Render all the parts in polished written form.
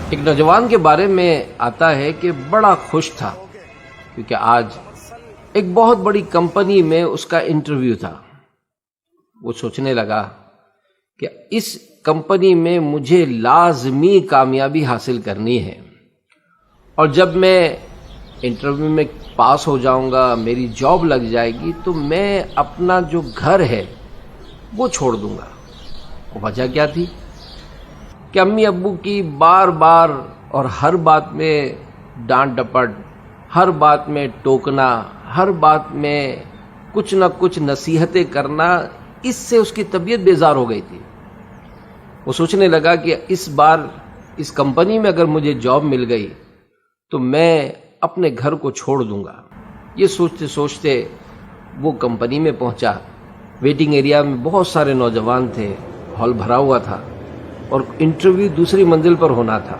ایک نوجوان کے بارے میں آتا ہے کہ بڑا خوش تھا کیونکہ آج ایک بہت بڑی کمپنی میں اس کا انٹرویو تھا۔ وہ سوچنے لگا کہ اس کمپنی میں مجھے لازمی کامیابی حاصل کرنی ہے، اور جب میں انٹرویو میں پاس ہو جاؤں گا، میری جاب لگ جائے گی، تو میں اپنا جو گھر ہے وہ چھوڑ دوں گا۔ وجہ کیا تھی کہ امی ابو کی بار بار اور ہر بات میں ڈانٹ ڈپٹ، ہر بات میں ٹوکنا، ہر بات میں کچھ نہ کچھ نصیحتیں کرنا، اس سے اس کی طبیعت بیزار ہو گئی تھی۔ وہ سوچنے لگا کہ اس بار اس کمپنی میں اگر مجھے جاب مل گئی تو میں اپنے گھر کو چھوڑ دوں گا۔ یہ سوچتے سوچتے وہ کمپنی میں پہنچا۔ ویٹنگ ایریا میں بہت سارے نوجوان تھے، ہال بھرا ہوا تھا اور انٹرویو دوسری منزل پر ہونا تھا۔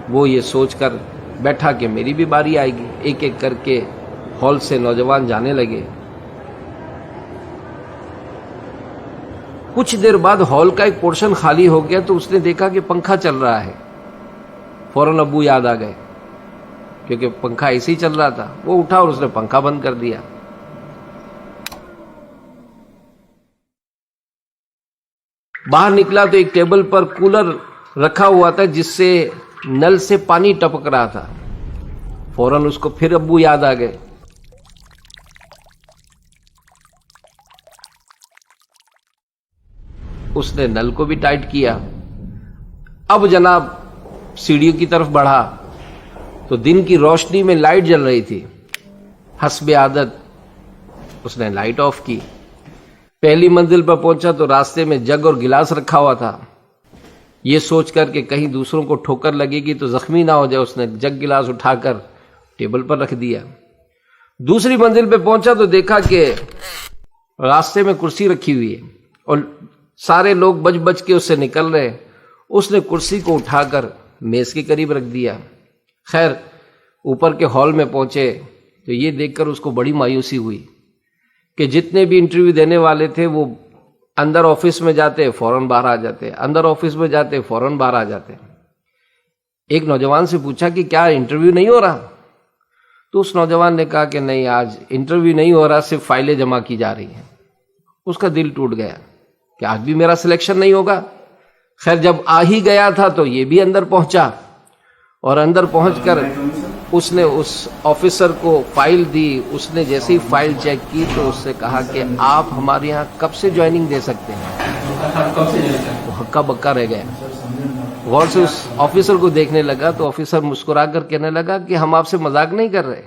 وہ یہ سوچ کر بیٹھا کہ میری بھی باری آئے گی۔ ایک ایک کر کے ہال سے نوجوان جانے لگے۔ کچھ دیر بعد ہال کا ایک پورشن خالی ہو گیا تو اس نے دیکھا کہ پنکھا چل رہا ہے۔ فوراً ابو یاد آ گئے کیونکہ پنکھا ایسے ہی چل رہا تھا۔ وہ اٹھا اور اس نے پنکھا بند کر دیا۔ باہر نکلا تو ایک ٹیبل پر کولر رکھا ہوا تھا جس سے نل سے پانی ٹپک رہا تھا۔ فوراً اس کو پھر ابو یاد آ گئے۔ اس نے نل کو بھی ٹائٹ کیا۔ اب جناب سیڑھیوں کی طرف بڑھا تو دن کی روشنی میں لائٹ جل رہی تھی۔ حسب عادت اس نے لائٹ آف کی۔ پہلی منزل پر پہنچا تو راستے میں جگ اور گلاس رکھا ہوا تھا۔ یہ سوچ کر کہ کہیں دوسروں کو ٹھوکر لگے گی تو زخمی نہ ہو جائے، اس نے جگ گلاس اٹھا کر ٹیبل پر رکھ دیا۔ دوسری منزل پہ پہنچا تو دیکھا کہ راستے میں کرسی رکھی ہوئی ہے اور سارے لوگ بج بج کے اس سے نکل رہے۔ اس نے کرسی کو اٹھا کر میز کے قریب رکھ دیا۔ خیر اوپر کے ہال میں پہنچے تو یہ دیکھ کر اس کو بڑی مایوسی ہوئی کہ جتنے بھی انٹرویو دینے والے تھے وہ اندر آفس میں جاتے فوراً باہر آ جاتے، اندر آفس میں جاتے فوراً باہر آ جاتے۔ ایک نوجوان سے پوچھا کہ کیا انٹرویو نہیں ہو رہا؟ تو اس نوجوان نے کہا کہ نہیں، آج انٹرویو نہیں ہو رہا، صرف فائلیں جمع کی جا رہی ہیں۔ اس کا دل ٹوٹ گیا کہ آج بھی میرا سلیکشن نہیں ہوگا۔ خیر جب آ ہی گیا تھا تو یہ بھی اندر پہنچا، اور اندر پہنچ کر اس نے اس آفیسر کو فائل دی۔ اس نے جیسے ہی فائل چیک کی تو اس سے کہا کہ آپ ہمارے یہاں کب سے جوائننگ دے سکتے ہیں؟ وہ ہکا بکا رہ گیا۔ غور سے اس آفیسر کو دیکھنے لگا تو آفیسر مسکرا کر کہنے لگا کہ ہم آپ سے مذاق نہیں کر رہے،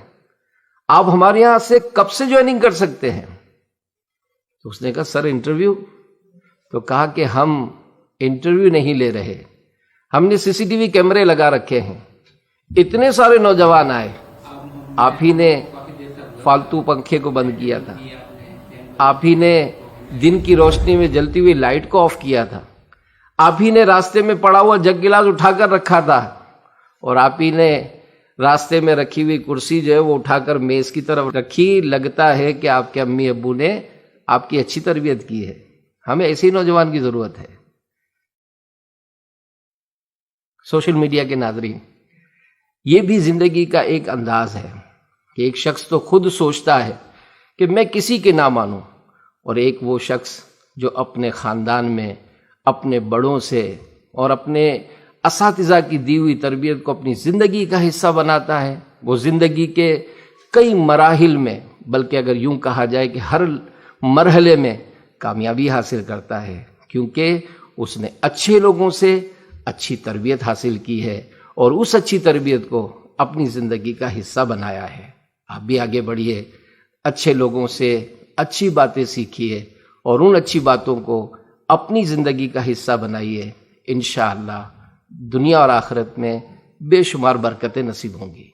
آپ ہمارے یہاں سے کب سے جوائننگ کر سکتے ہیں؟ تو اس نے کہا سر انٹرویو؟ تو کہا کہ ہم انٹرویو نہیں لے رہے، ہم نے سی سی ٹی وی کیمرے لگا رکھے ہیں۔ اتنے سارے نوجوان آئے، آپ ہی نے فالتو پنکھے کو بند کیا تھا، آپ ہی نے دن کی روشنی میں جلتی ہوئی لائٹ کو آف کیا تھا، آپ ہی نے راستے میں پڑا ہوا جگ گلاس اٹھا کر رکھا تھا، اور آپ ہی نے راستے میں رکھی ہوئی کرسی جو ہے وہ اٹھا کر میز کی طرف رکھی۔ لگتا ہے کہ آپ کے امی ابو نے آپ کی اچھی تربیت کی ہے۔ ہمیں ایسے ہی نوجوان کی ضرورت ہے۔ سوشل میڈیا کے ناظرین، یہ بھی زندگی کا ایک انداز ہے کہ ایک شخص تو خود سوچتا ہے کہ میں کسی کے نہ مانوں، اور ایک وہ شخص جو اپنے خاندان میں اپنے بڑوں سے اور اپنے اساتذہ کی دی ہوئی تربیت کو اپنی زندگی کا حصہ بناتا ہے۔ وہ زندگی کے کئی مراحل میں، بلکہ اگر یوں کہا جائے کہ ہر مرحلے میں کامیابی حاصل کرتا ہے، کیونکہ اس نے اچھے لوگوں سے اچھی تربیت حاصل کی ہے اور اس اچھی تربیت کو اپنی زندگی کا حصہ بنایا ہے۔ آپ بھی آگے بڑھیے، اچھے لوگوں سے اچھی باتیں سیکھیے اور ان اچھی باتوں کو اپنی زندگی کا حصہ بنائیے۔ انشاءاللہ دنیا اور آخرت میں بے شمار برکتیں نصیب ہوں گی۔